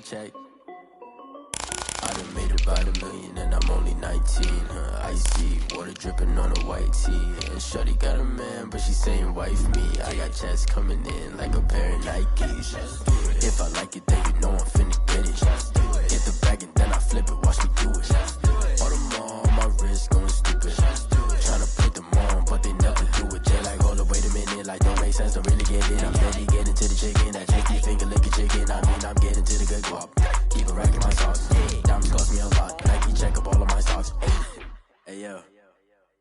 check. I done made about $1 million and I'm only 19. Icy water dripping on a white tee. And shorty got a man, but she saying wife me. I got checks coming in like a pair of Nikes. If I like it, then you know I'm finna get it. Get the bag and then I flip it, watch me do it. All them on my wrist going stupid. Tryna put them on, but they never do it. They like, hold up, wait a minute, like don't make sense, don't really get it. I'm steady getting to the chicken, that chicky finger licking chicken. I mean, I'm getting to the good guap. Keep it racking my sauce. Diamonds cost me a lot. Nike check up all of my socks. Hey yo,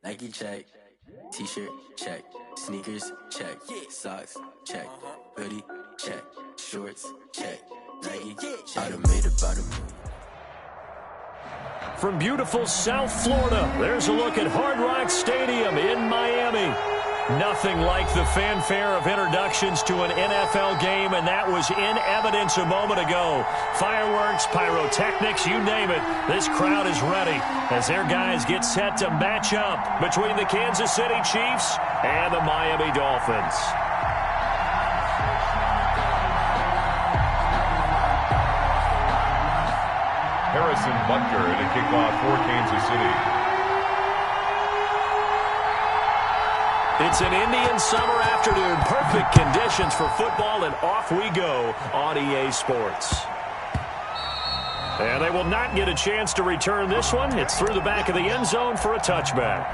Nike check. T-shirt check. Sneakers check. Socks check. Hoodie check. Shorts check. Nike. I done made about $1 million. From beautiful South Florida, there's a look at Hard Rock Stadium in Miami. Nothing like the fanfare of introductions to an NFL game, and that was in evidence a moment ago. Fireworks, pyrotechnics, you name it. This crowd is ready as their guys get set to match up between the Kansas City Chiefs and the Miami Dolphins. Harrison Butker to kick off for Kansas City. It's an Indian summer afternoon. Perfect conditions for football, and off we go on EA Sports. And they will not get a chance to return this one. It's through the back of the end zone for a touchback.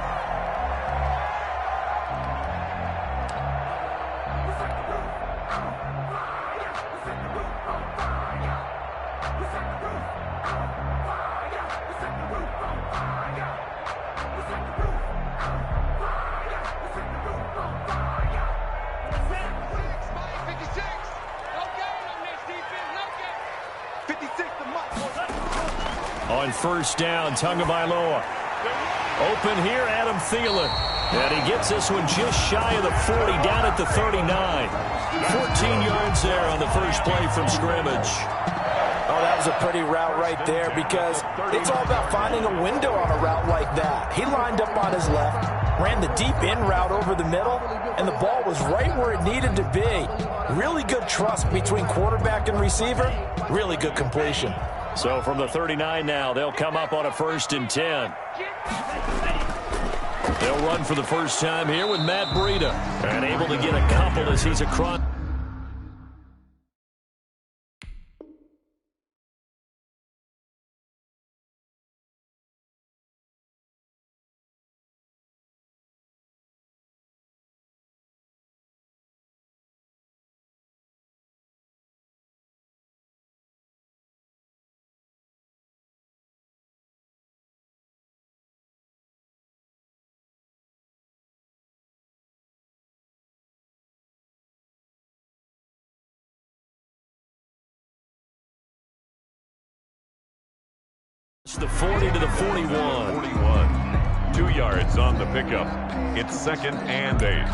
On first down, Tagovailoa. Open here, Adam Thielen. And he gets this one just shy of the 40, down at the 39. 14 yards there on the first play from scrimmage. Oh, that was a pretty route right there because it's all about finding a window on a route like that. He lined up on his left, ran the deep in route over the middle, and the ball was right where it needed to be. Really good trust between quarterback and receiver. Really good completion. So from the 39 now, they'll come up on a 1st and 10. They'll run for the first time here with Matt Breida. And able to get a couple as he's across. It's the 40 to the 41. 2 yards on the pickup. It's 2nd and 8.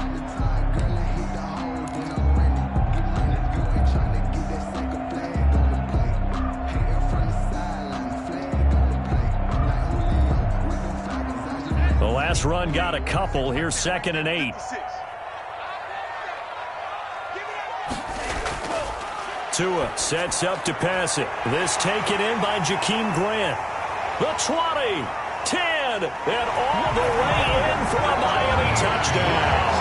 The last run got a couple. Here's 2nd and 8. Tua sets up to pass it. This taken in by Jakeem Grant. The 20, 10, and all the way in for a Miami touchdown.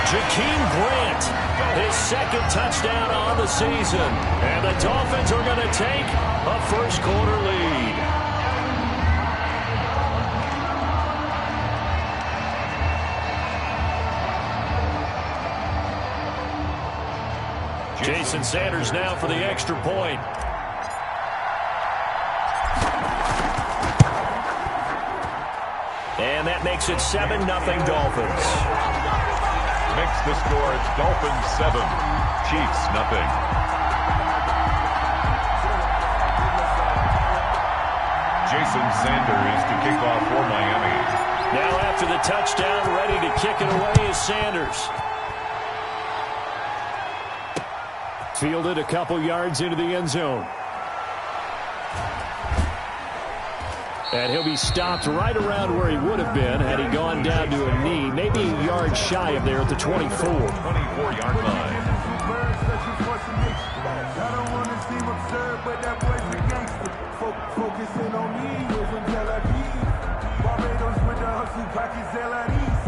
Jakeem Grant, his 2nd touchdown on the season. And the Dolphins are going to take a first-quarter lead. Jason Sanders now for the extra point. And that makes it 7-0 Dolphins. Makes the score. It's Dolphins 7, Chiefs nothing. Jason Sanders to kick off for Miami. Now after the touchdown, ready to kick it away is Sanders. Fielded a couple yards into the end zone. And he'll be stopped right around where he would have been had he gone down to a knee, maybe a yard shy of there at the 24. 24-yard line. focusing on me is from Tel Aviv. Barbados with the hustle pockets, LIDs.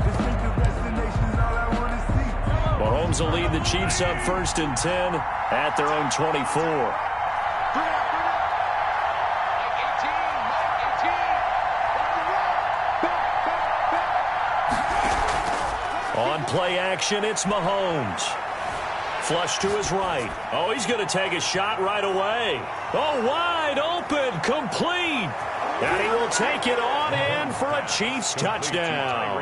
Distinctive destinations, all I want to see. Mahomes will lead the Chiefs up 1st and 10 at their own 24. On play action, it's Mahomes. Flush to his right. Oh, he's going to take a shot right away. Oh, wide open, complete. And he will take it on in for a Chiefs touchdown.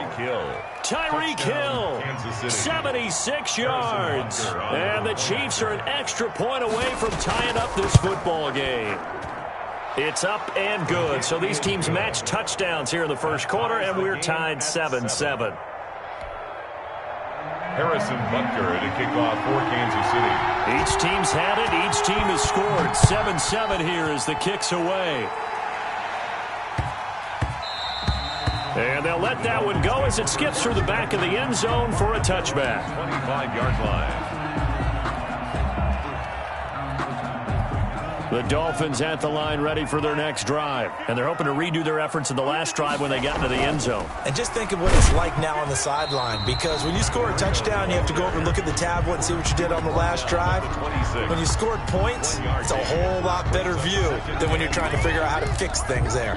Tyreek Hill, 76 yards. And the Chiefs are an extra point away from tying up this football game. It's up and good. So these teams match touchdowns here in the first quarter, and we're tied 7-7. Harrison Butker to kick off for Kansas City. Each team's had it. Each team has scored. 7-7 here as the kick's away. And they'll let that one go as it skips through the back of the end zone for a touchback. 25-yard line. The Dolphins at the line ready for their next drive. And they're hoping to redo their efforts in the last drive when they got into the end zone. And just think of what it's like now on the sideline, because when you score a touchdown, you have to go over and look at the tablet and see what you did on the last drive. When you scored points, it's a whole lot better view than when you're trying to figure out how to fix things there.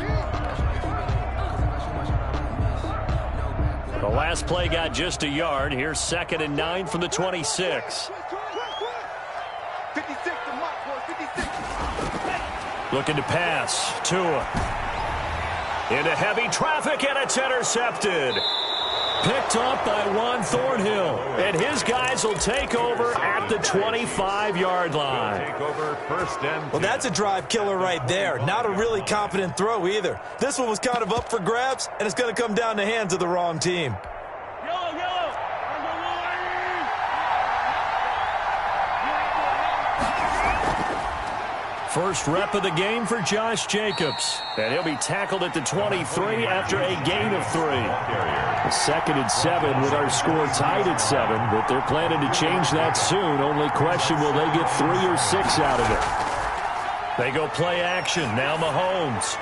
The last play got just a yard. Here's 2nd and 9 from the 26. Looking to pass. Tua. Into heavy traffic, and it's intercepted. Picked up by Juan Thornhill. And his guys will take over at the 25-yard line. Take over 1st and 10. Well, that's a drive killer right there. Not a really confident throw either. This one was kind of up for grabs, and it's going to come down the hands of the wrong team. First rep of the game for Josh Jacobs. And he'll be tackled at the 23 after a gain of 3. 2nd and 7 with our score tied at 7, but they're planning to change that soon. Only question, will they get 3 or 6 out of it? They go play action. Now Mahomes.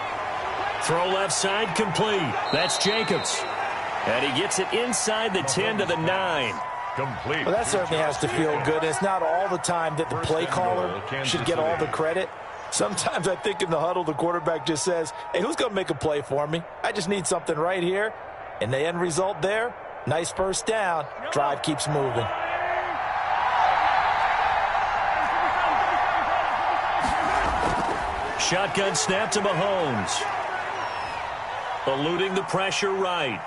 Throw left side complete. That's Jacobs. And he gets it inside the 10 to the 9. Complete. Well, that certainly has to feel good. It's not all the time that the play caller should get all the credit. Sometimes I think in the huddle, the quarterback just says, hey, who's going to make a play for me? I just need something right here. And the end result there, nice first down. Drive keeps moving. Shotgun snap to Mahomes. Eluding the pressure right.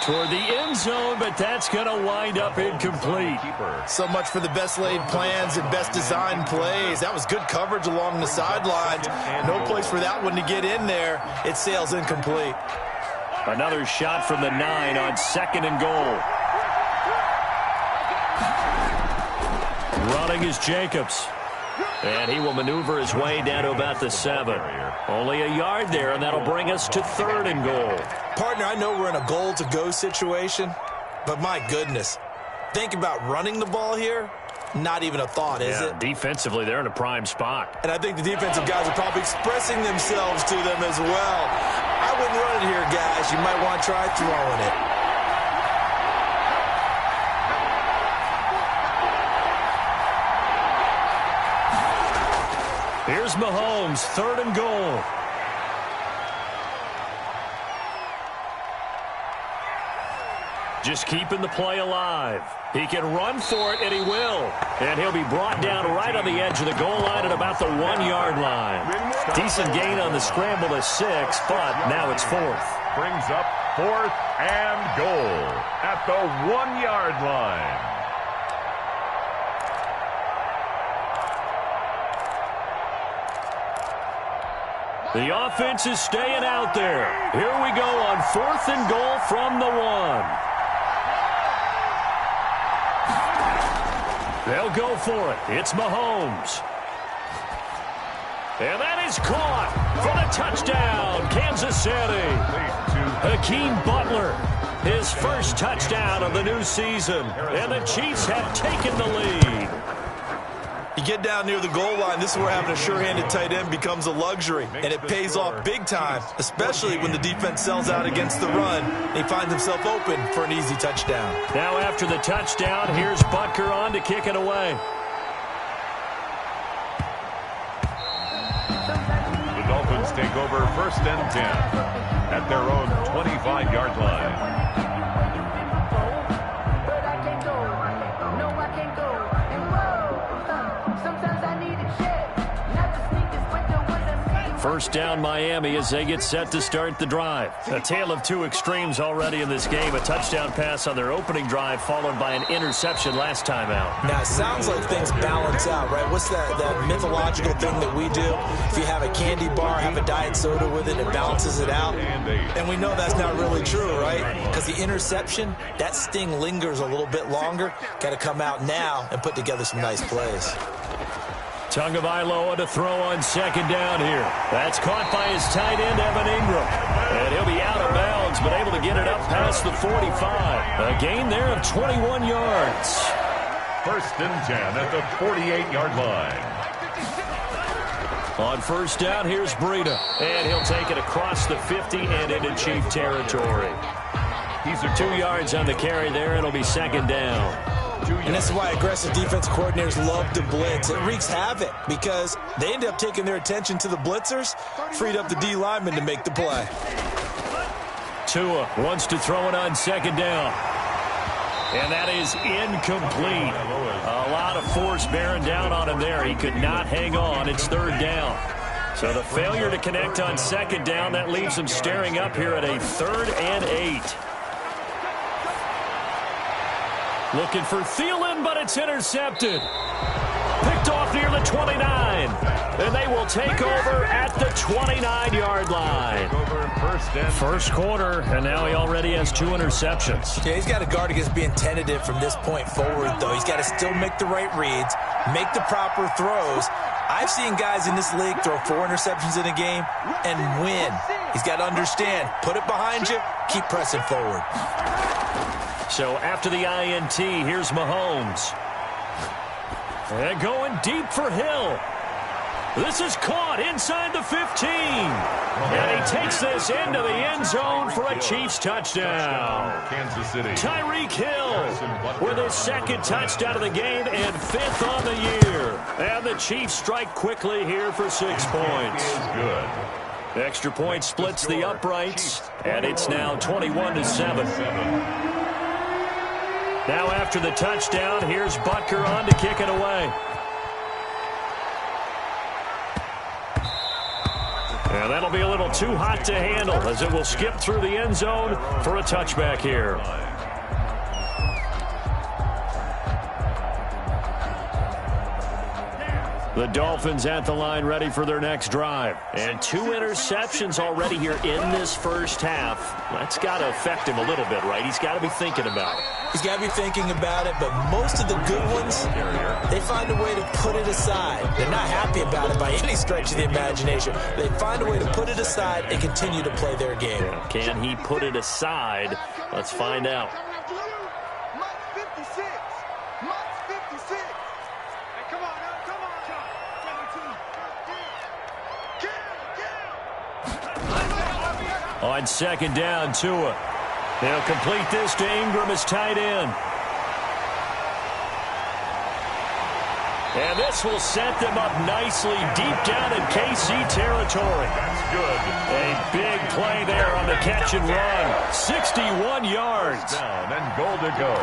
Toward the end zone, but that's going to wind up incomplete. So much for the best laid plans and best designed plays. That was good coverage along the sidelines. No place for that one to get in there. It sails incomplete. Another shot from the 9 on 2nd and goal. Running is Jacobs. And he will maneuver his way down to about the 7. Only a yard there, and that'll bring us to 3rd and goal. Partner, I know we're in a goal-to-go situation, but my goodness, think about running the ball here. Not even a thought, is it? Defensively, they're in a prime spot. And I think the defensive guys are probably expressing themselves to them as well. I wouldn't run it here, guys. You might want to try throwing it. Here's Mahomes, 3rd and goal. Just keeping the play alive. He can run for it, and he will. And he'll be brought down right on the edge of the goal line at about the 1-yard line. Decent gain on the scramble to 6, but now it's 4th. Brings up 4th and goal at the 1-yard line. The offense is staying out there. Here we go on 4th and goal from the 1. They'll go for it. It's Mahomes. And that is caught for the touchdown, Kansas City. Hakeem Butler, his first touchdown of the new season. And the Chiefs have taken the lead. You get down near the goal line, this is where having a sure-handed tight end becomes a luxury, and it pays off big time, especially when the defense sells out against the run. He finds himself open for an easy touchdown. Now after the touchdown, here's Butker on to kick it away. The Dolphins take over 1st and 10 at their own 25-yard line. First down Miami as they get set to start the drive. A tale of two extremes already in this game. A touchdown pass on their opening drive followed by an interception last time out. Now, it sounds like things balance out, right? What's that mythological thing that we do? If you have a candy bar, have a diet soda with it, it balances it out. And we know that's not really true, right? Because the interception, that sting lingers a little bit longer. Got to come out now and put together some nice plays. Tagovailoa to throw on second down here. That's caught by his tight end, Evan Ingram. And he'll be out of bounds, but able to get it up past the 45. A gain there of 21 yards. 1st and 10 at the 48-yard line. On first down, here's Breida. And he'll take it across the 50 and into Chief territory. He's 2 yards on the carry there. It'll be second down. And this is why aggressive defense coordinators love to blitz. It wreaks havoc because they end up taking their attention to the blitzers, freed up the D lineman to make the play. Tua wants to throw it on second down. And that is incomplete. A lot of force bearing down on him there. He could not hang on. It's third down. So the failure to connect on second down, that leaves him staring up here at a 3rd and 8. Looking for Thielen, but it's intercepted. Picked off near the 29. And they will take over at the 29-yard line. First quarter, and now he already has 2 interceptions. Yeah, he's got to guard against being tentative from this point forward, though. He's got to still make the right reads, make the proper throws. I've seen guys in this league throw 4 interceptions in a game and win. He's got to understand, put it behind you, keep pressing forward. So after the INT, here's Mahomes. And going deep for Hill. This is caught inside the 15. And he takes this into the end zone for a Chiefs touchdown. Kansas City. Tyreek Hill with his 2nd touchdown of the game and 5th on the year. And the Chiefs strike quickly here for 6 points. Good. Extra point splits the uprights, and it's now 21-7. Now after the touchdown, here's Butker on to kick it away. And that'll be a little too hot to handle as it will skip through the end zone for a touchback here. The Dolphins at the line ready for their next drive. And 2 interceptions already here in this first half. That's got to affect him a little bit, right? He's got to be thinking about it. He's got to be thinking about it, but most of the good ones, they find a way to put it aside. They're not happy about it by any stretch of the imagination. They find a way to put it aside and continue to play their game. Can he put it aside? Let's find out. On second down, Tua. They'll complete this to Ingram as tight end. And this will set them up nicely deep down in KC territory. That's good. A big play there on the catch and run. 61 yards. Down and goal to go.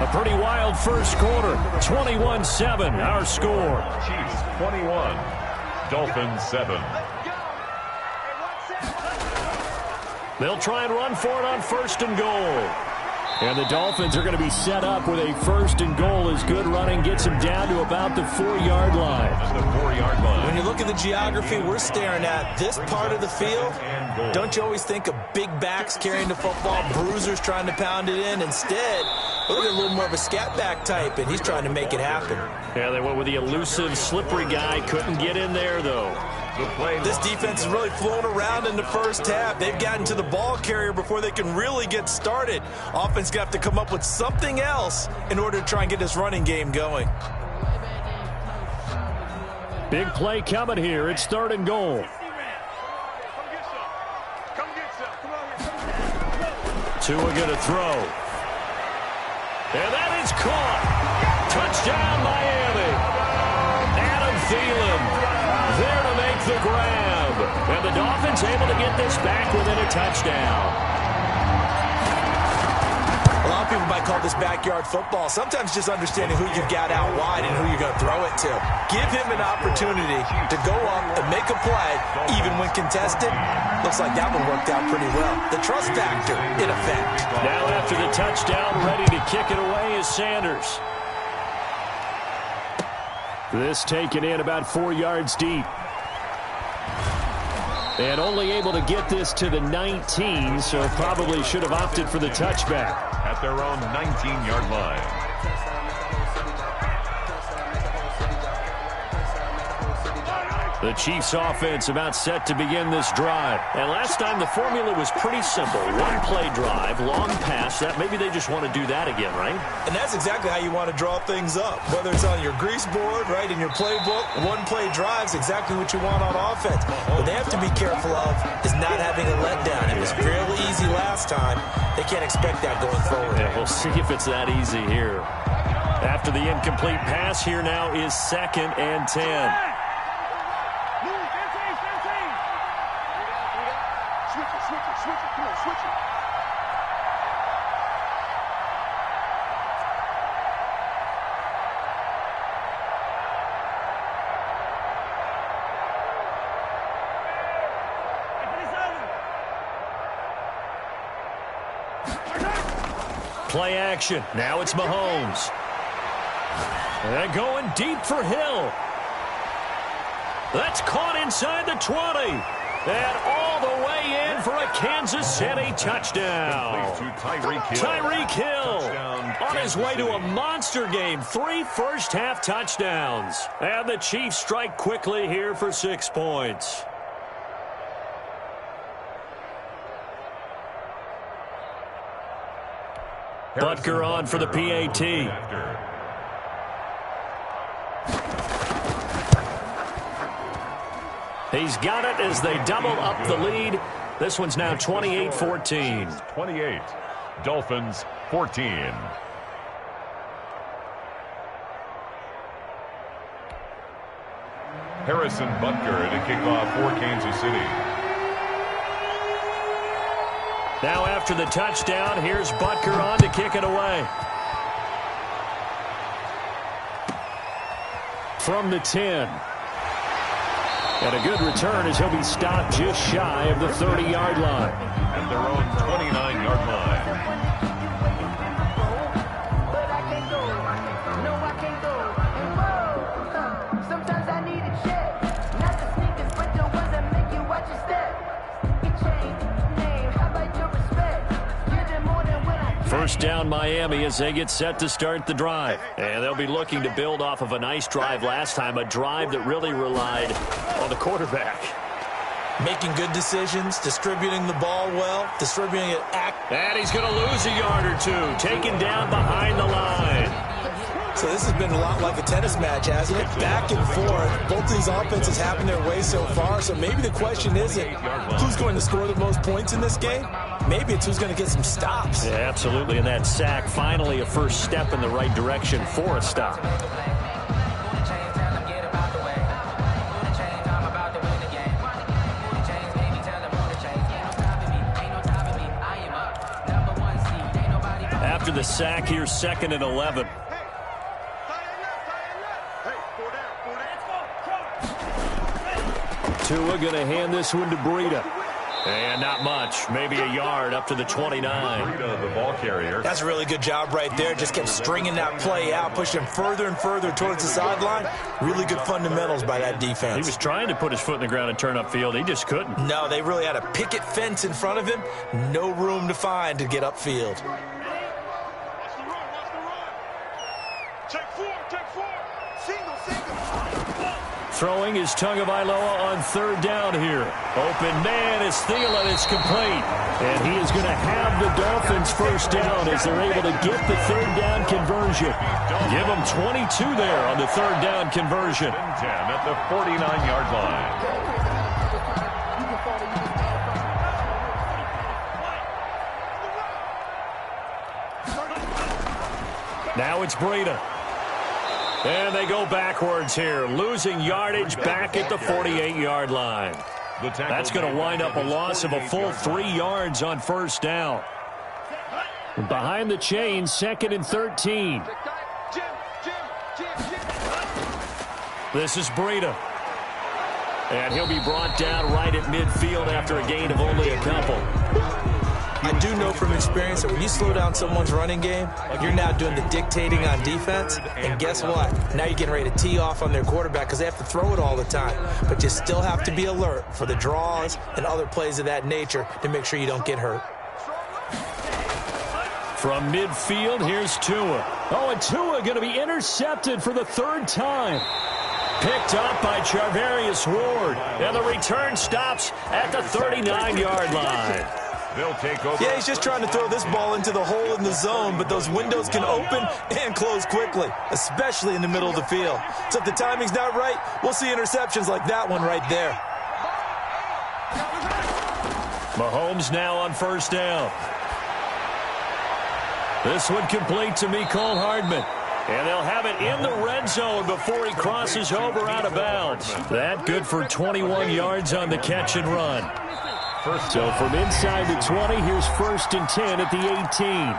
A pretty wild first quarter. 21-7, our score. Chiefs 21. Dolphins 7. They'll try and run for it on 1st and goal. And the Dolphins are going to be set up with a 1st and goal as good running gets them down to about the 4-yard line. The 4-yard line. When you look at the geography we're staring at, this part of the field, don't you always think of big backs carrying the football, bruisers trying to pound it in? Instead, look at a little more of a scat back type, and he's trying to make it happen. Yeah, they went with the elusive, slippery guy. Couldn't get in there, though. This defense is really flown around in the first half. They've gotten to the ball carrier before they can really get started. Offense got to come up with something else in order to try and get this running game going. Big play coming here. It's 3rd and goal. Tua going to throw. And that is caught. Touchdown, Miami. Adam Thielen there to make the grab. And the Dolphins able to get this back within a touchdown. A lot of people might call this backyard football. Sometimes just understanding who you've got out wide and who you're going to throw it to. Give him an opportunity to go up and make a play, even when contested. Looks like that one worked out pretty well. The trust factor in effect. Now after the touchdown, ready to kick it away is Sanders. This taken in about 4 yards deep. And only able to get this to the 19, so probably should have opted for the touchback. At their own 19-yard line. The Chiefs offense about set to begin this drive. And last time the formula was pretty simple. One play drive, long pass. That maybe they just want to do that again, right? And that's exactly how you want to draw things up. Whether it's on your grease board, right, in your playbook, one play drive is exactly what you want on offense. What they have to be careful of is not having a letdown. It was fairly easy last time. They can't expect that going forward. Yeah, we'll see if it's that easy here. After the incomplete pass, here now is 2nd and 10. Play action. Now it's Mahomes. And going deep for Hill. That's caught inside the 20. And all the way in for a Kansas City touchdown. Tyreek Hill on his way to a monster game. 3 first-half touchdowns. And the Chiefs strike quickly here for 6 points. Butker on for the PAT. He's got it as they double up the lead. This one's now 28-14. 28. Dolphins 14. Harrison Butker to kick off for Kansas City. Now after the touchdown, here's Butker on to kick it away. From the 10. And a good return as he'll be stopped just shy of the 30-yard line. At their own 29-yard line. First down Miami as they get set to start the drive. And they'll be looking to build off of a nice drive last time, a drive that really relied on the quarterback. Making good decisions, distributing the ball well, distributing it. And he's going to lose a yard or two, taken down behind the line. So this has been a lot like a tennis match, hasn't it? Back and forth. Both these offenses having their way so far. So maybe the question isn't who's going to score the most points in this game. Maybe it's who's going to get some stops. Yeah, absolutely. And that sack, finally a first step in the right direction for a stop. After the sack, here's 2nd and 11. Tua going to hand this one to Breida. And not much. Maybe a yard up to the 29. Breida, the ball carrier. That's a really good job right there. Just kept stringing that play out, pushing him further and further towards the sideline. Really good fundamentals by that defense. He was trying to put his foot in the ground and turn upfield. He just couldn't. No, they really had a picket fence in front of him. No room to find to get upfield. throwing is Tagovailoa on third down here. Open man is Thielen. It's complete. And he is going to have the Dolphins first down as they're able to get the third down conversion. Give them 22 there on the third down conversion. 10 at the 49-yard line. Now it's Breida. And they go backwards here, losing yardage back at the 48-yard line. That's going to wind up a loss of a full 3 yards on first down. Behind the chain, 2nd and 13. This is Breida. And he'll be brought down right at midfield after a gain of only a couple. I do know from experience that when you slow down someone's running game, you're now doing the dictating on defense. And guess what? Now you're getting ready to tee off on their quarterback because they have to throw it all the time. But you still have to be alert for the draws and other plays of that nature to make sure you don't get hurt. From midfield, here's Tua. Oh, and Tua going to be intercepted for the 3rd time. Picked up by Charvarius Ward. And the return stops at the 39-yard line. They'll take over. Yeah, he's just trying to throw this ball into the hole in the zone, but those windows can open and close quickly, especially in the middle of the field. So if the timing's not right, we'll see interceptions like that one right there. Mahomes now on first down. This one complete to Mecole Hardman. And they'll have it in the red zone before he crosses over out of bounds. That good for 21 yards on the catch and run. So from inside the 20, here's 1st and 10 at the 18.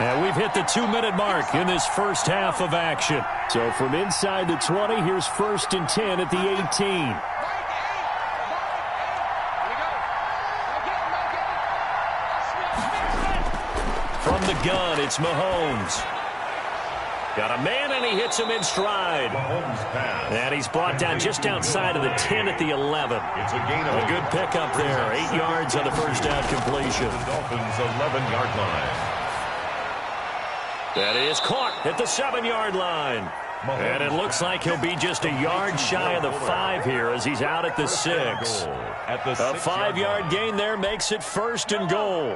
And we've hit the 2-minute mark in this first half of action. So from inside the 20, here's 1st and 10 at the 18. From the gun, it's Mahomes. Got a man, and he hits him in stride. And he's brought down just outside of the 10 at the 11. It's a gain of a good pickup there. 8 yards on the first down completion. The Dolphins' 11-yard line. That is caught at the 7-yard line. And it looks like he'll be just a yard shy of the 5 here as he's out at the 6. A 5-yard gain there makes it 1st and goal.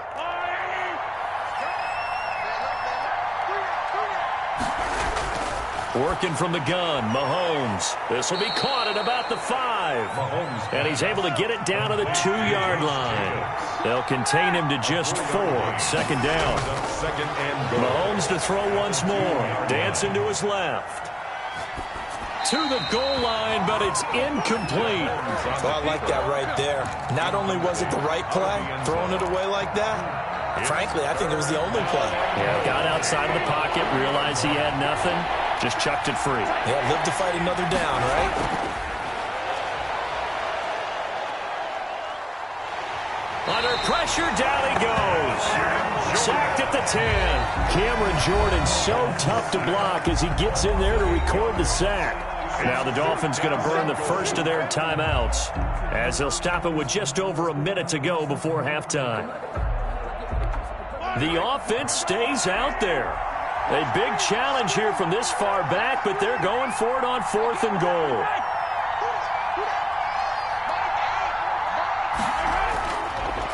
Working from the gun, Mahomes. This will be caught at about the 5. And he's able to get it down to the 2-yard line. They'll contain him to just 4. 2nd down. Mahomes to throw once more. Dancing to his left. To the goal line, but it's incomplete. Well, I like that right there. Not only was it the right play, throwing it away like that, frankly, I think it was the only play. Yeah, got outside of the pocket, realized he had nothing. Just chucked it free. Yeah, live to fight another down, right? Under pressure, down he goes. Sacked at the 10. Cameron Jordan so tough to block as he gets in there to record the sack. Now the Dolphins going to burn the first of their timeouts as they'll stop it with just over a minute to go before halftime. The offense stays out there. A big challenge here from this far back, but they're going for it on 4th and goal.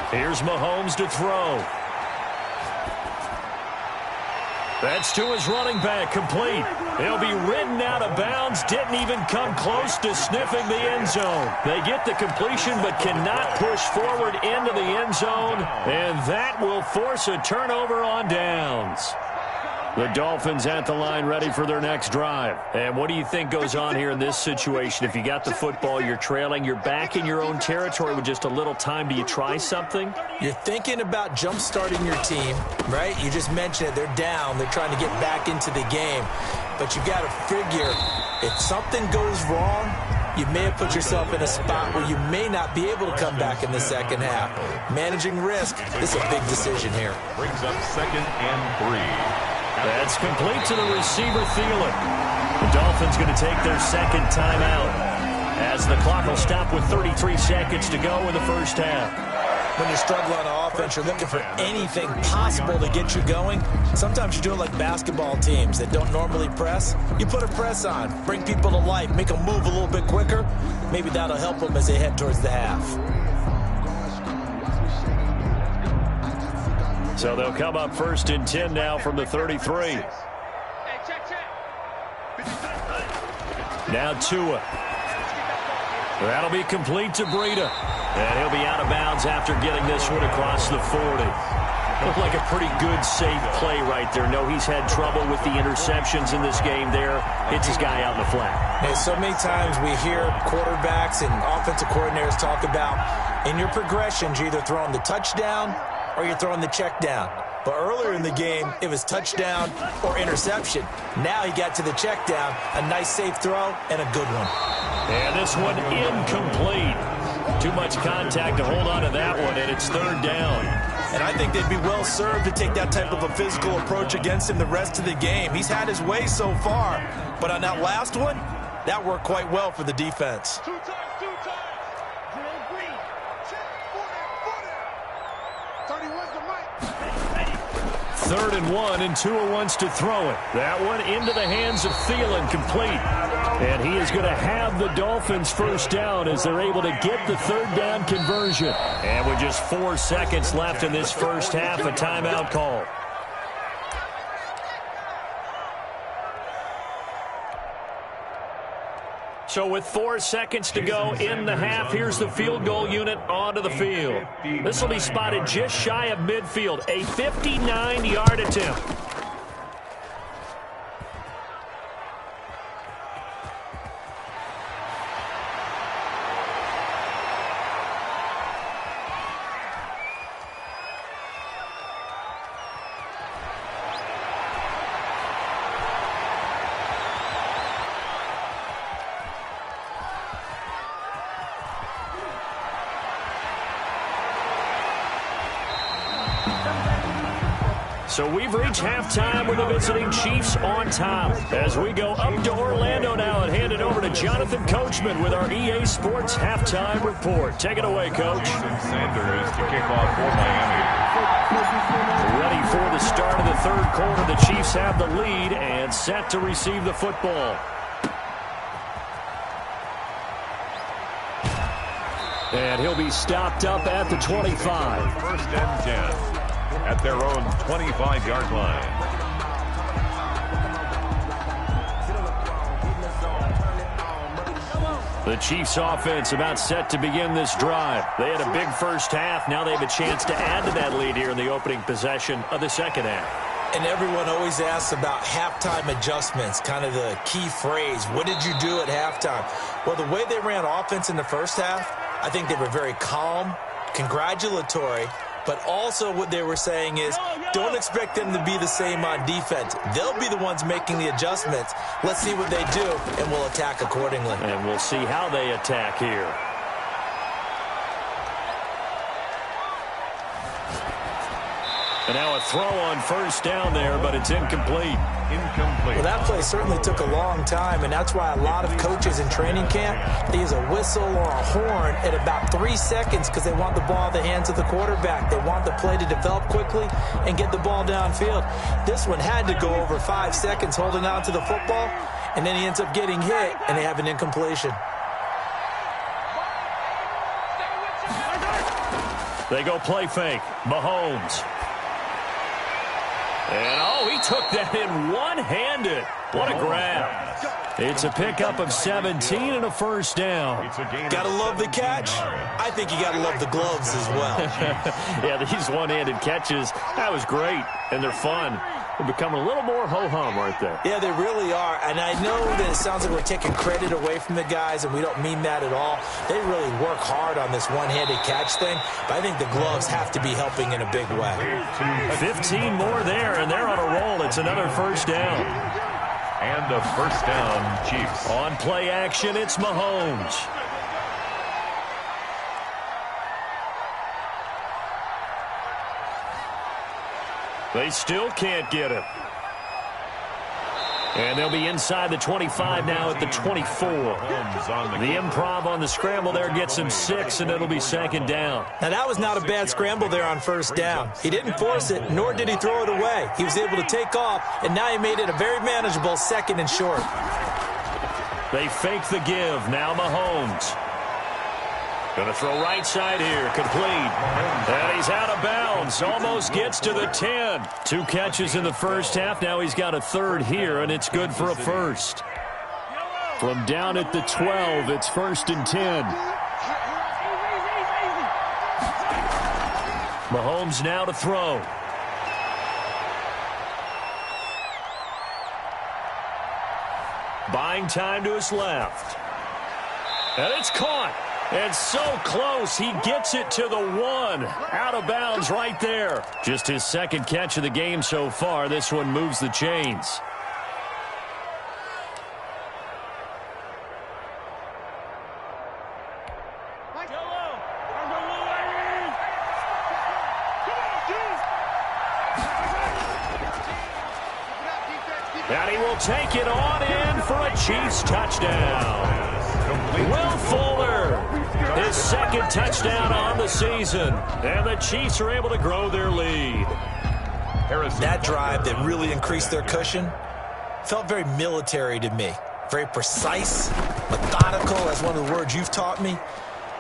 Here's Mahomes to throw. That's to his running back, complete. He'll be ridden out of bounds, didn't even come close to sniffing the end zone. They get the completion but cannot push forward into the end zone, and that will force a turnover on downs. The Dolphins at the line ready for their next drive. And what do you think goes on here in this situation? If you got the football, you're trailing, you're back in your own territory with just a little time. Do you try something? You're thinking about jump-starting your team, right? You just mentioned it. They're down. They're trying to get back into the game. But you got to figure, if something goes wrong, you may have put yourself in a spot where you may not be able to come back in the second half. Managing risk, this is a big decision here. Brings up 2nd and 3. That's complete to the receiver, Thielen. The Dolphins going to take their 2nd timeout as the clock will stop with 33 seconds to go in the first half. when you're struggling on offense, you're looking for anything possible to get you going. Sometimes you do it like basketball teams that don't normally press. You put a press on, bring people to life, make them move a little bit quicker. Maybe that'll help them as they head towards the half. So they'll come up 1st and 10 now from the 33. Now Tua. That'll be complete to Breida. And he'll be out of bounds after getting this one across the 40. Looked like a pretty good, safe play right there. No, he's had trouble with the interceptions in this game there. Hits his guy out in the flat. And so many times we hear quarterbacks and offensive coordinators talk about in your progressions, you're either throwing the touchdown or you're throwing the check down. But earlier in the game, it was touchdown or interception. Now he got to the check down, a nice safe throw, and a good one. And this one incomplete. Too much contact to hold on to that one, and it's 3rd down. And I think they'd be well served to take that type of a physical approach against him the rest of the game. He's had his way so far, but on that last one, that worked quite well for the defense. 3rd and 1, and Tua wants to throw it. That one into the hands of Thielen, complete. And he is going to have the Dolphins 1st down as they're able to get the 3rd down conversion. And with just 4 seconds left in this first half, a timeout call. So with 4 seconds to go in the half, here's the field goal unit onto the field. This will be spotted just shy of midfield, a 59-yard attempt. So we've reached halftime with the visiting Chiefs on top. As we go up to Orlando now and hand it over to Jonathan Coachman with our EA Sports Halftime Report. Take it away, Coach. Sanders to kick off for Miami. Ready for the start of the 3rd quarter. The Chiefs have the lead and set to receive the football. And he'll be stopped up at the 25. 1st and 10. At their own 25-yard line. The Chiefs offense about set to begin this drive. They had a big first half. Now they have a chance to add to that lead here in the opening possession of the second half. And everyone always asks about halftime adjustments, kind of the key phrase. What did you do at halftime? Well, the way they ran offense in the first half, I think they were very calm, congratulatory, but also what they were saying is don't expect them to be the same on defense. They'll be the ones making the adjustments. Let's see what they do, and we'll attack accordingly. And we'll see how they attack here. And now a throw on 1st down there, but it's incomplete. Well, that play certainly took a long time, and that's why a lot of coaches in training camp, they use a whistle or a horn at about 3 seconds because they want the ball in the hands of the quarterback. They want the play to develop quickly and get the ball downfield. This one had to go over 5 seconds holding on to the football, and then he ends up getting hit, and they have an incompletion. They go play fake. Mahomes. And, oh, he took that in one-handed. What a grab. It's a pickup of 17 and a 1st down. Gotta love the catch. I think you gotta love the gloves as well. Yeah, these one-handed catches, that was great, and they're fun. They're becoming a little more ho-hum, aren't they? Yeah, they really are. And I know that it sounds like we're taking credit away from the guys, and we don't mean that at all. They really work hard on this one-handed catch thing, but I think the gloves have to be helping in a big way. 15 more there, and they're on a roll. It's another 1st down. And a 1st down, Chiefs. On play action, it's Mahomes. They still can't get him. And they'll be inside the 25 now at the 24. The improv on the scramble there gets him 6, and it'll be second down. Now, that was not a bad scramble there on first down. He didn't force it, nor did he throw it away. He was able to take off, and now he made it a very manageable 2nd and short. They fake the give. Now Mahomes. Going to throw right side here. Complete. And he's out of bounds. Almost gets to the 10. 2 catches in the first half. Now he's got a 3rd here, and it's good for a first. From down at the 12, it's 1st and 10. Mahomes now to throw. Buying time to his left. And it's caught. And so close, he gets it to the 1. Out of bounds right there. Just his 2nd catch of the game so far. This one moves the chains. And he will take it on in for a Chiefs touchdown. Will Fuller, his 2nd touchdown on the season. And the Chiefs are able to grow their lead. That drive that really increased their cushion felt very military to me. Very precise, methodical, that's one of the words you've taught me.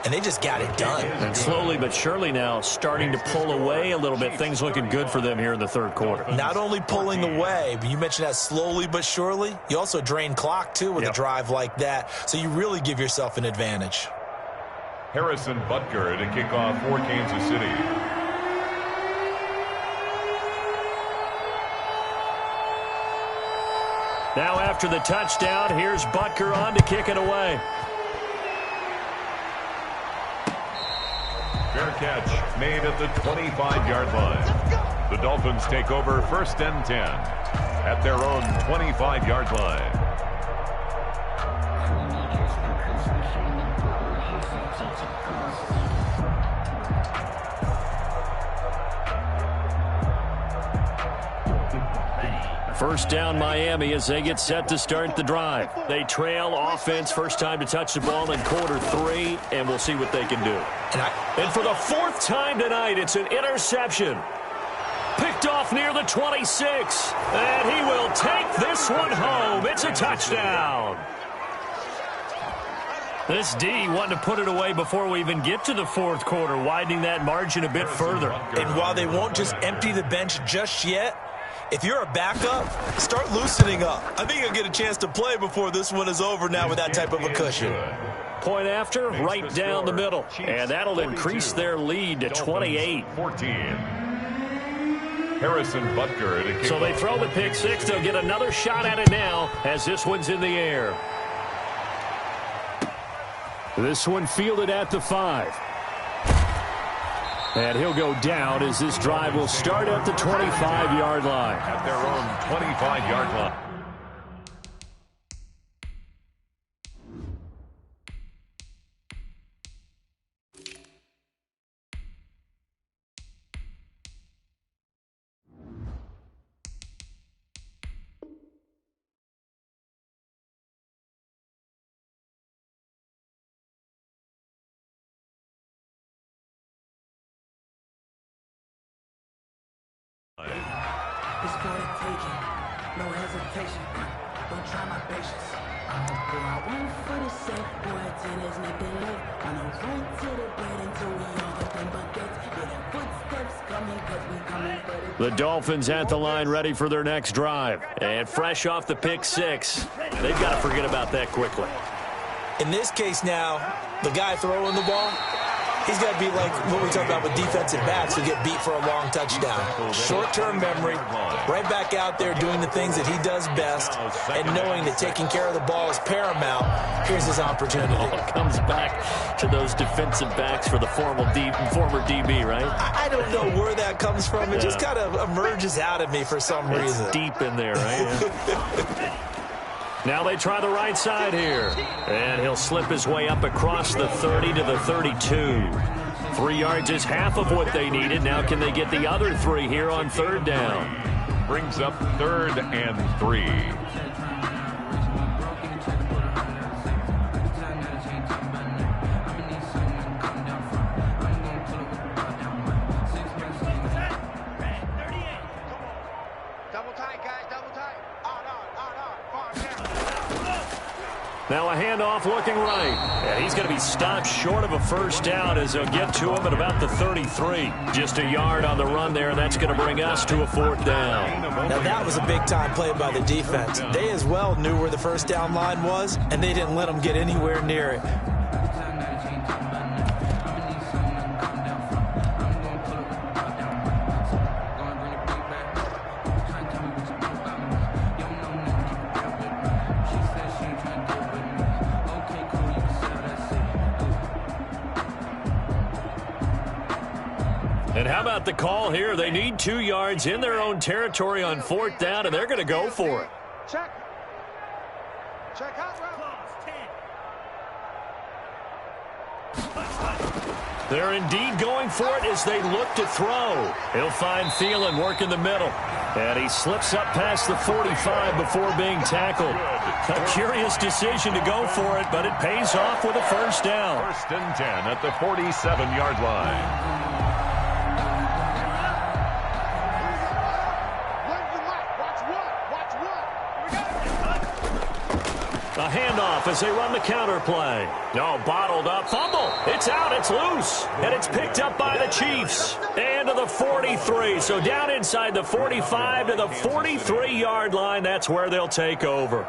And they just got it done. And slowly but surely now starting to pull away a little bit. Things looking good for them here in the 3rd quarter. Not only pulling away, but you mentioned that slowly but surely. You also drain clock, too, with a drive like that. So you really give yourself an advantage. Harrison Butker to kick off for Kansas City. Now after the touchdown, here's Butker on to kick it away. Fair catch made at the 25-yard line. The Dolphins take over 1st and 10 at their own 25-yard line. First down Miami as they get set to start the drive. They trail offense, first time to touch the ball in quarter 3, and we'll see what they can do. And for the 4th time tonight, it's an interception. Picked off near the 26, and he will take this one home. It's a touchdown. This D wanted to put it away before we even get to the 4th quarter, widening that margin a bit further. And while they won't just empty the bench just yet, if you're a backup, start loosening up. I think you'll get a chance to play before this one is over now with that type of a cushion. Point after, right down the middle. And that'll increase their lead to 28. 14. Harrison Butker to kick So they throw the pick 6. They'll get another shot at it now as this one's in the air. This one fielded at the 5. And he'll go down as this drive will start at the 25-yard line. At their own 25-yard line. It's for the taking, no hesitation. Don't try my patience. Go out one for the safe, boy, till there's nothing left. I know run to the bed until we all get them buckets. Yeah, the footsteps coming, cause we coming for The Dolphins at the line ready for their next drive. And fresh off the pick 6, they've got to forget about that quickly. In this case now, the guy throwing the ball, he's got to be like what we talk about with defensive backs who get beat for a long touchdown. Short-term memory, right back out there doing the things that he does best, and knowing that taking care of the ball is paramount. Here's his opportunity. It comes back to those defensive backs for the former DB, right? I don't know where that comes from. It just kind of emerges out of me for some reason. It's deep in there, right? Yeah. Now they try the right side here. And he'll slip his way up across the 30 to the 32. 3 yards is half of what they needed. Now can they get the other 3 here on 3rd down? Brings up 3rd and 3. Now a handoff looking right. And he's going to be stopped short of a first down as they'll get to him at about the 33. Just a yard on the run there, and that's going to bring us to a 4th down. Now that was a big-time play by the defense. They as well knew where the first down line was, and they didn't let them get anywhere near it. And how about the call here? They need 2 yards in their own territory on 4th down, and they're going to go for it. Check. Check out route. They're indeed going for it as they look to throw. He'll find Thielen work in the middle. And he slips up past the 45 before being tackled. A curious decision to go for it, but it pays off with a first down. 1st and 10 at the 47-yard line. A handoff as they run the counter play. No, bottled up. Fumble. It's out. It's loose. And it's picked up by the Chiefs. And to the 43. So down inside the 45 to the 43-yard line. That's where they'll take over.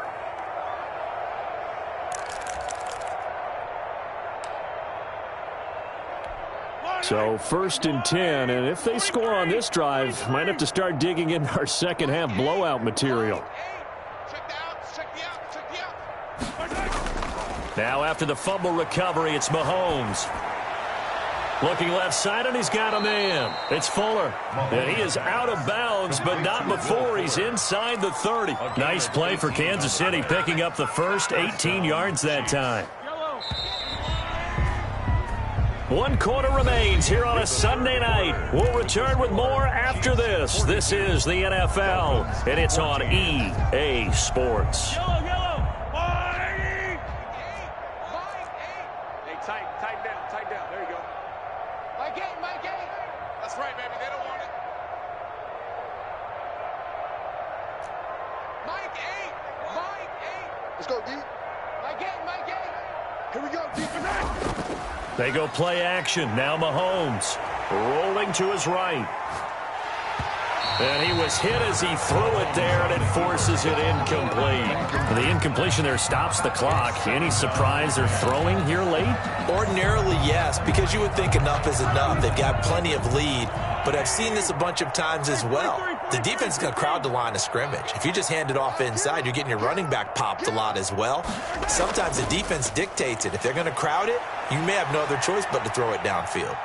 So 1st and 10. And if they score on this drive, might have to start digging in our second half blowout material. Now after the fumble recovery, it's Mahomes. Looking left side, and he's got a man. It's Fuller. And he is out of bounds, but not before he's inside the 30. Nice play for Kansas City, picking up the first 18 yards that time. 1 quarter remains here on a Sunday night. We'll return with more after this. This is the NFL, and it's on EA Sports. Tight down. There you go. Mike 8. That's right, baby. They don't want it. Mike 8. Let's go, D. Mike 8. Here we go, D. They go play action. Now Mahomes rolling to his right. And he was hit as he threw it there, and it forces it incomplete. The incompletion there stops the clock. Any surprise they're throwing here late? Ordinarily, yes, because you would think enough is enough. They've got plenty of lead, but I've seen this a bunch of times as well. The defense is going to crowd the line of scrimmage. If you just hand it off inside, you're getting your running back popped a lot as well. Sometimes the defense dictates it. If they're going to crowd it, you may have no other choice but to throw it downfield.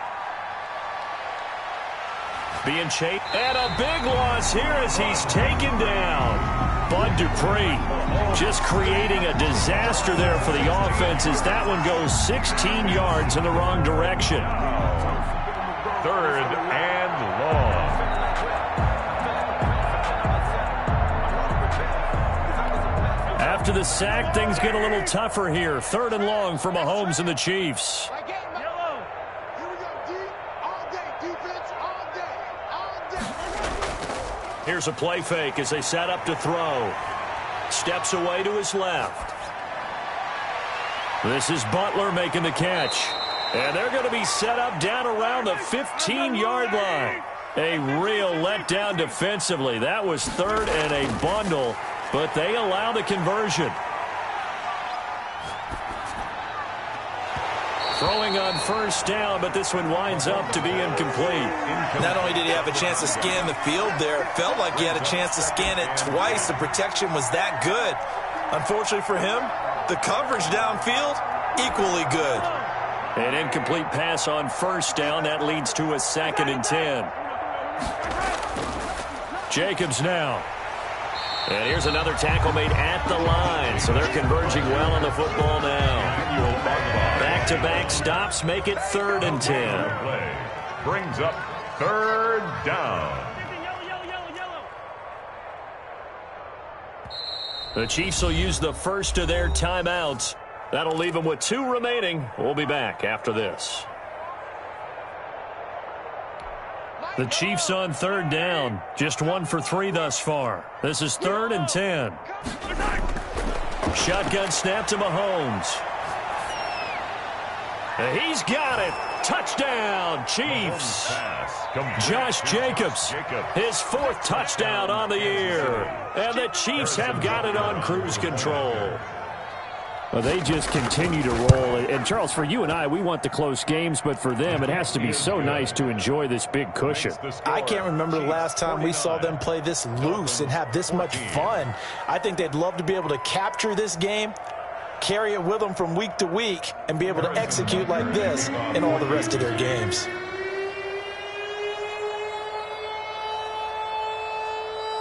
Being chased. And a big loss here as he's taken down. Bud Dupree just creating a disaster there for the offense as that one goes 16 yards in the wrong direction. 3rd and long. After the sack, things get a little tougher here. 3rd and long for Mahomes and the Chiefs. Here's a play fake as they set up to throw. Steps away to his left. This is Butler making the catch. And they're going to be set up down around the 15-yard line. A real letdown defensively. That was 3rd and a bundle, but they allow the conversion. Throwing on first down, but this one winds up to be incomplete. Not only did he have a chance to scan the field there, it felt like he had a chance to scan it twice. The protection was that good. Unfortunately for him, the coverage downfield, equally good. An incomplete pass on first down. That leads to a 2nd and 10. Jacobs now. And here's another tackle made at the line. So they're converging well on the football now. Back-to-back stops make it 3rd and 10. Brings up 3rd down. The Chiefs will use the first of their timeouts. That'll leave them with 2 remaining. We'll be back after this. The Chiefs on 3rd down. Just 1 for 3 thus far. This is 3rd and 10. Shotgun snap to Mahomes. He's got it. Touchdown, Chiefs. Josh Jacobs, his 4th touchdown on the year. And the Chiefs have got it on cruise control. Well, they just continue to roll. And, Charles, for you and I, we want the close games, but for them, it has to be so nice to enjoy this big cushion. I can't remember the last time we saw them play this loose and have this much fun. I think they'd love to be able to capture this game, carry it with them from week to week, and be able to execute like this in all the rest of their games.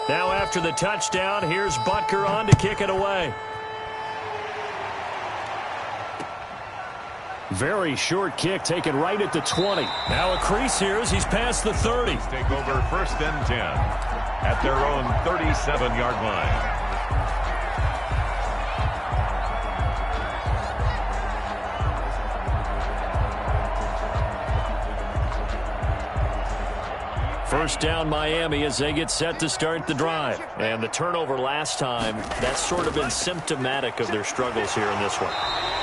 Now after the touchdown, here's Butker on to kick it away. Very short kick taken right at the 20. Now a crease here as he's past the 30. Take over 1st and 10 at their own 37-yard line. First down Miami as they get set to start the drive. And the turnover last time, that's sort of been symptomatic of their struggles here in this one.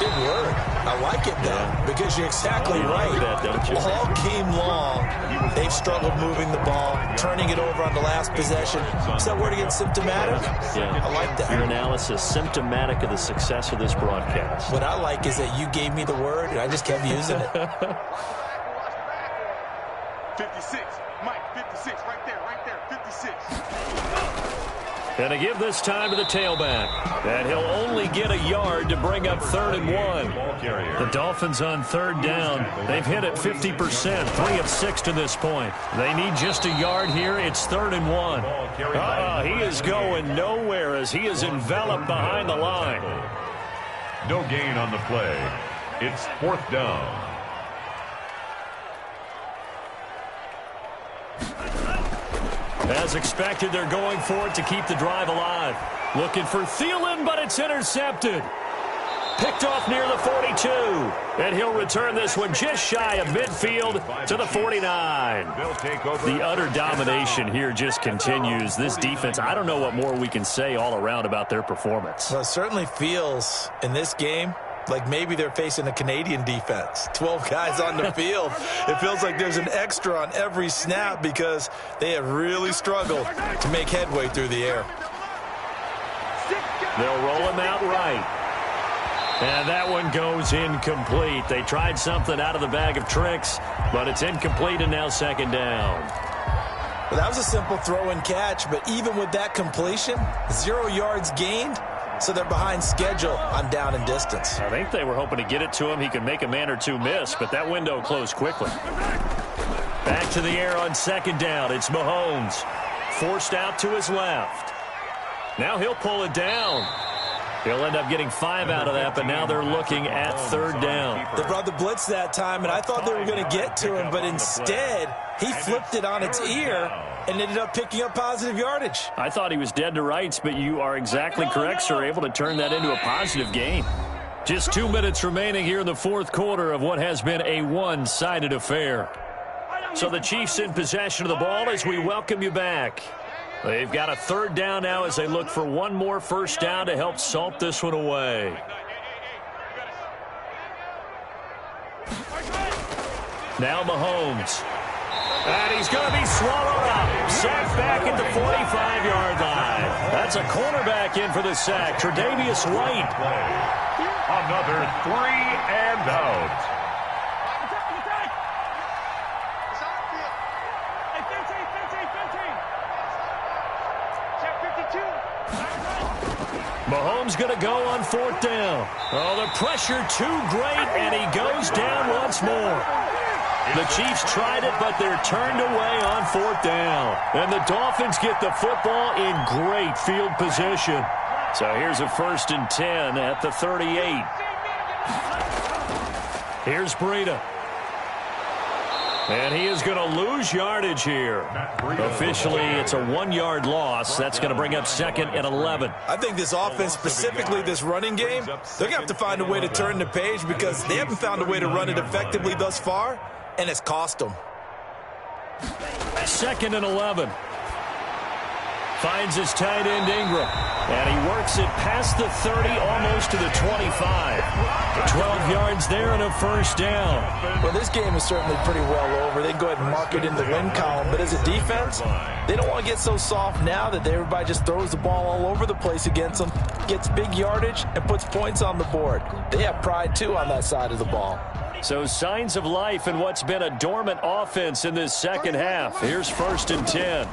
Good word. I like it, though, because you're exactly right. That, don't you? All game long, they've struggled moving the ball, turning it over on the last possession. Is that word again, symptomatic? Yeah. I like that. Your analysis, symptomatic of the success of this broadcast. What I like is that you gave me the word, and I just kept using it. 56. Mike, 56. Right there, 56. And to give this time to the tailback. And he'll only get a yard to bring up 3rd and 1. The Dolphins on 3rd down. They've hit it 50%, 3 of 6 to this point. They need just a yard here. It's 3rd and 1. He is going nowhere as he is enveloped behind the line. No gain on the play. It's 4th down. As expected, they're going for it to keep the drive alive. Looking for Thielen, but it's intercepted. Picked off near the 42. And he'll return this one just shy of midfield to the 49. The utter domination here just continues. This defense, I don't know what more we can say all around about their performance. Well, it certainly feels in this game like maybe they're facing a Canadian defense. 12 guys on the field. It feels like there's an extra on every snap because they have really struggled to make headway through the air. They'll roll him out right. And that one goes incomplete. They tried something out of the bag of tricks, but it's incomplete and now 2nd down. Well, that was a simple throw and catch, but even with that completion, 0 yards gained. So they're behind schedule on down and distance. I think they were hoping to get it to him. He could make a man or two miss, but that window closed quickly. Back to the air on 2nd down. It's Mahomes. Forced out to his left. Now he'll pull it down. He'll end up getting 5 out of that, but now they're looking at 3rd down. They brought the blitz that time, and I thought they were going to get to him, but instead he flipped it on its ear and ended up picking up positive yardage. I thought he was dead to rights, but you are exactly correct, sir. Able to turn that into a positive gain. Just 2 minutes remaining here in the 4th quarter of what has been a one-sided affair. So the Chiefs in possession of the ball as we welcome you back. They've got a 3rd down now as they look for one more first down to help salt this one away. Now Mahomes. And he's going to be swallowed up. Sacked back at the 45-yard line. That's a cornerback in for the sack. Tre'Davious White. Another 3 and out. Mahomes going to go on 4th down. Oh, the pressure too great, and he goes down once more. The Chiefs tried it, but they're turned away on 4th down. And the Dolphins get the football in great field position. So here's a 1st and 10 at the 38. Here's Breida. And he is going to lose yardage here. Officially, it's a 1-yard loss. That's going to bring up 2nd and 11. I think this offense, specifically this running game, they're going to have to find a way to turn the page because they haven't found a way to run it effectively thus far, and it's cost them. 2nd and 11. Finds his tight end Ingram. And he works it past the 30, almost to the 25. 12 yards there and a first down. Well, this game is certainly pretty well over. They can go ahead and mark it in the win column. But as a defense, they don't want to get so soft now that everybody just throws the ball all over the place against them, gets big yardage, and puts points on the board. They have pride, too, on that side of the ball. So signs of life in what's been a dormant offense in this second half. Here's 1st and 10.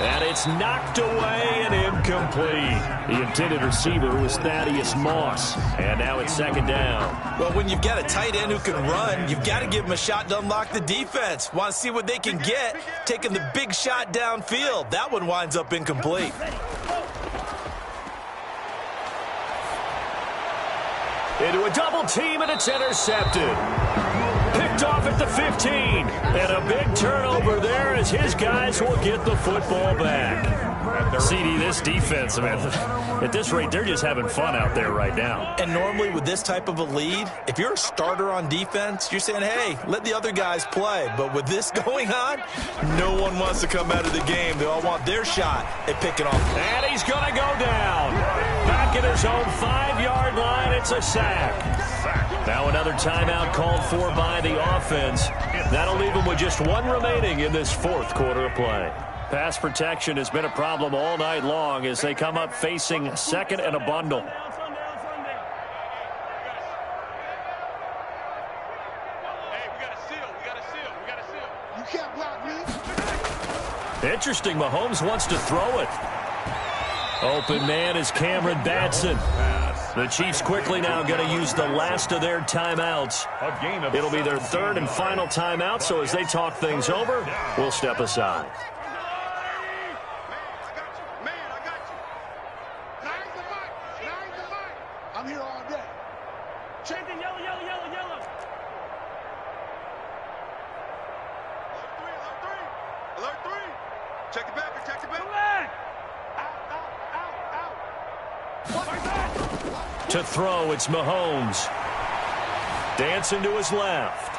And it's knocked away and incomplete. The intended receiver was Thaddeus Moss. And now it's 2nd down. Well, when you've got a tight end who can run, you've got to give him a shot to unlock the defense. Want to see what they can get, taking the big shot downfield. That one winds up incomplete. Into a double team, and it's intercepted. Picked off at the 15. And a big turnover there as his guys will get the football back. CD, this defense, man, at this rate, they're just having fun out there right now. And normally with this type of a lead, if you're a starter on defense, you're saying, hey, let the other guys play. But with this going on, no one wants to come out of the game. They all want their shot at picking off. And he's going to go down. Back at his own 5-yard line, it's a sack. Now another timeout called for by the offense. That'll leave him with just one remaining in this 4th quarter of play. Pass protection has been a problem all night long as they come up facing 2nd and a bundle. Hey, we got a seal. We got a seal. We got a seal. You can't block me. Interesting. Mahomes wants to throw it. Open man is Cameron Batson. The Chiefs quickly now going to use the last of their timeouts. It'll be their 3rd and final timeout, so as they talk things over, we'll step aside. I'm here all day. Check the yellow. Alert 3. Check it back. Check it back. Out. To throw, it's Mahomes. Dancing to his left.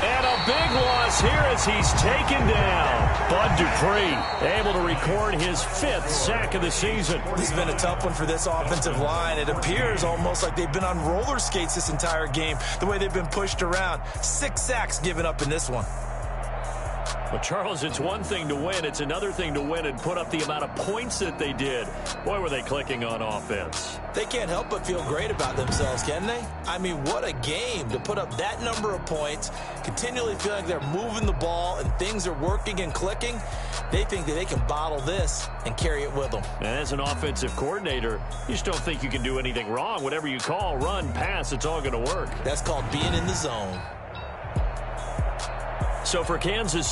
And a big loss here as he's taken down. Bud Dupree able to record his 5th sack of the season. This has been a tough one for this offensive line. It appears almost like they've been on roller skates this entire game, the way they've been pushed around. 6 sacks given up in this one. Well, Charles, it's one thing to win. It's another thing to win and put up the amount of points that they did. Boy, were they clicking on offense. They can't help but feel great about themselves, can they? I mean, what a game to put up that number of points, continually feel like they're moving the ball and things are working and clicking. They think that they can bottle this and carry it with them. And as an offensive coordinator, you just don't think you can do anything wrong. Whatever you call, run, pass, it's all going to work. That's called being in the zone. So for Kansas